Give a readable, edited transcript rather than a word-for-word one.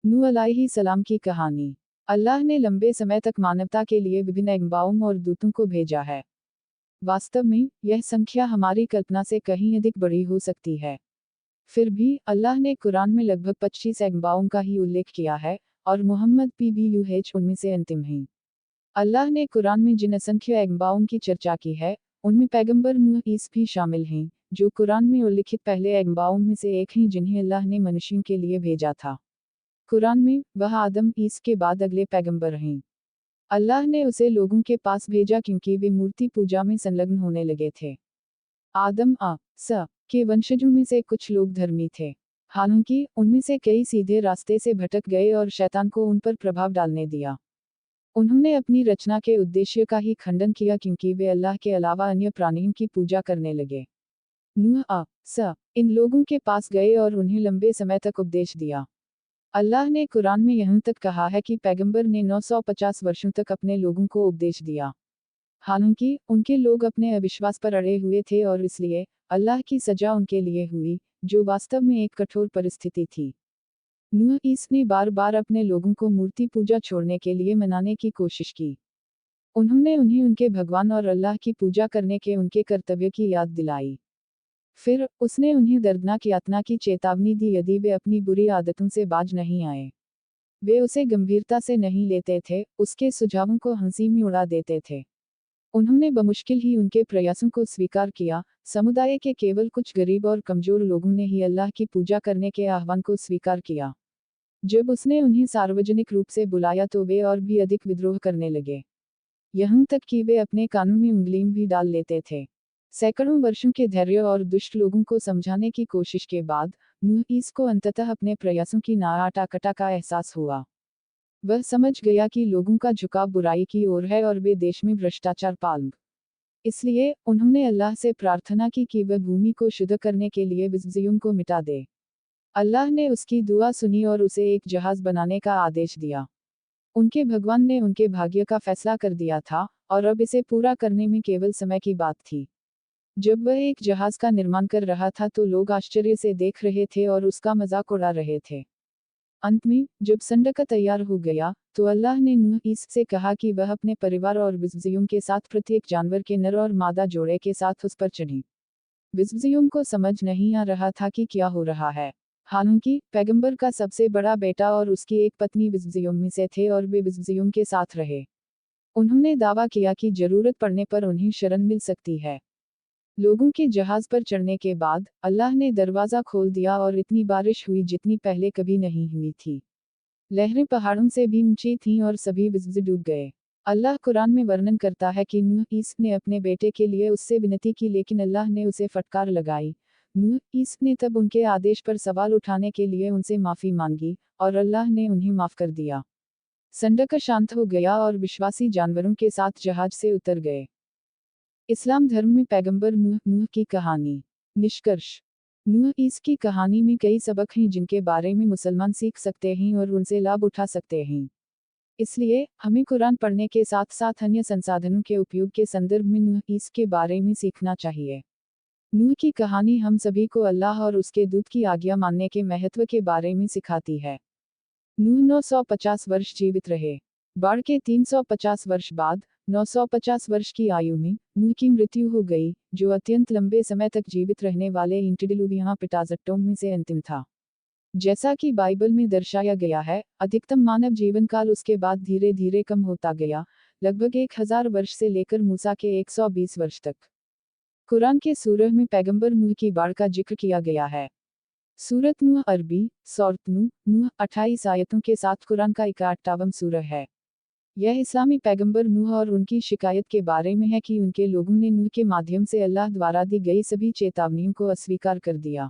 नूह अलैहिस्सलाम की कहानी। अल्लाह ने लंबे समय तक मानवता के लिए विभिन्न अगुवाओं और दूतों को भेजा है। वास्तव में यह संख्या हमारी कल्पना से कहीं अधिक बड़ी हो सकती है। फिर भी अल्लाह ने कुरान में लगभग 25 अगुवाओं का ही उल्लेख किया है, और मोहम्मद PBUH उनमें से अंतिम हैं। अल्लाह ने कुरान में जिन असंख्य अगुवाओं की चर्चा की है, उनमें पैगंबर नूह ईस भी शामिल हैं, जो कुरान में उल्लिखित पहले अगुवाओं में से एक हैं जिन्हें अल्लाह ने मनुष्यों के लिए भेजा था। कुरान में वह आदम ईस के बाद अगले पैगंबर हैं। अल्लाह ने उसे लोगों के पास भेजा क्योंकि वे मूर्ति पूजा में संलग्न होने लगे थे। आदम स के वंशजों में से कुछ लोग धर्मी थे, हालांकि उनमें से कई सीधे रास्ते से भटक गए और शैतान को उन पर प्रभाव डालने दिया। उन्होंने अपनी रचना के उद्देश्य का ही खंडन किया क्योंकि वे अल्लाह के अलावा अन्य प्राणियों की पूजा करने लगे। नूह स इन लोगों के पास गए और उन्हें लंबे समय तक उपदेश दिया। अल्लाह ने कुरान में यहाँ तक कहा है कि पैगंबर ने 950 वर्षों तक अपने लोगों को उपदेश दिया। हालांकि उनके लोग अपने अविश्वास पर अड़े हुए थे और इसलिए अल्लाह की सजा उनके लिए हुई, जो वास्तव में एक कठोर परिस्थिति थी। नूह ईस ने बार बार अपने लोगों को मूर्ति पूजा छोड़ने के लिए मनाने की कोशिश की। उन्होंने उन्हें उनके भगवान और अल्लाह की पूजा करने के उनके कर्तव्य की याद दिलाई। फिर उसने उन्हें दर्दनाक यातना की चेतावनी दी यदि वे अपनी बुरी आदतों से बाज नहीं आए। वे उसे गंभीरता से नहीं लेते थे, उसके सुझावों को हंसी में उड़ा देते थे। उन्होंने बमुश्किल ही उनके प्रयासों को स्वीकार किया। समुदाय के केवल कुछ गरीब और कमजोर लोगों ने ही अल्लाह की पूजा करने के आह्वान को स्वीकार किया। जब उसने उन्हें सार्वजनिक रूप से बुलाया तो वे और भी अधिक विद्रोह करने लगे, यहाँ तक कि वे अपने कानों में उंगली भी डाल लेते थे। सैकड़ों वर्षों के धैर्य और दुष्ट लोगों को समझाने की कोशिश के बाद नूह ईस को अंततः अपने प्रयासों की नाआटाकटा का एहसास हुआ। वह समझ गया कि लोगों का झुकाव बुराई की ओर है और वे देश में भ्रष्टाचार पाल। इसलिए उन्होंने अल्लाह से प्रार्थना की कि वह भूमि को शुद्ध करने के लिए विज़्ज़ियों को मिटा दे। अल्लाह ने उसकी दुआ सुनी और उसे एक जहाज बनाने का आदेश दिया। उनके भगवान ने उनके भाग्य का फैसला कर दिया था, और अब इसे पूरा करने में केवल समय की बात थी। जब वह एक जहाज का निर्माण कर रहा था तो लोग आश्चर्य से देख रहे थे और उसका मजाक उड़ा रहे थे। अंत में जब संडका तैयार हो गया, तो अल्लाह ने नूह ईस से कहा कि वह अपने परिवार और विज़्ज़ियों के साथ प्रत्येक जानवर के नर और मादा जोड़े के साथ उस पर चढ़े। विज़्ज़ियों को समझ नहीं आ रहा था कि क्या हो रहा है। हालांकि पैगंबर का सबसे बड़ा बेटा और उसकी एक पत्नी विज़्ज़ियों में से थे और वे विज़्ज़ियों के साथ रहे। उन्होंने दावा किया कि जरूरत पड़ने पर उन्हें शरण मिल सकती है। लोगों के जहाज पर चढ़ने के बाद अल्लाह ने दरवाज़ा खोल दिया और इतनी बारिश हुई जितनी पहले कभी नहीं हुई थी। लहरें पहाड़ों से भी ऊंची थीं और सभी विज़्ज़ी डूब गए। अल्लाह कुरान में वर्णन करता है कि नूह ईस ने अपने बेटे के लिए उससे विनती की लेकिन अल्लाह ने उसे फटकार लगाई। नूह ईस ने तब उनके आदेश पर सवाल उठाने के लिए उनसे माफ़ी मांगी, और अल्लाह ने उन्हें माफ़ कर दिया। संडक शांत हो गया और विश्वासी जानवरों के साथ जहाज से उतर गए। इस्लाम धर्म में पैगंबर नूह की कहानी। निष्कर्ष। नूह ईस की कहानी में कई सबक हैं जिनके बारे में मुसलमान सीख सकते हैं और उनसे लाभ उठा सकते हैं। इसलिए हमें कुरान पढ़ने के साथ साथ अन्य संसाधनों के उपयोग के संदर्भ में नूह ईस के बारे में सीखना चाहिए। नूह की कहानी हम सभी को अल्लाह और उसके दूत की आज्ञा मानने के महत्व के बारे में सिखाती है। नूह 950 वर्ष जीवित रहे। बाढ़ के 350 वर्ष बाद 950 वर्ष की आयु में नूह की मृत्यु हो गई, जो अत्यंत लंबे समय तक जीवित रहने वाले इंटेडिलुवियन पिटाजट्टोम में से अंतिम था। जैसा कि बाइबल में दर्शाया गया है, अधिकतम मानव जीवन काल उसके बाद धीरे धीरे कम होता गया, लगभग 1000 वर्ष से लेकर मूसा के 120 वर्ष तक। कुरान के सूरह में पैगंबर नूह की बाढ़ का जिक्र किया गया है। सूरत नूह अरबी, सौरत नूह 28 आयतों के साथ कुरान का 51वां सूरह है। यह इस्लामी पैगंबर नूह और उनकी शिकायत के बारे में है कि उनके लोगों ने नूह के माध्यम से अल्लाह द्वारा दी गई सभी चेतावनियों को अस्वीकार कर दिया।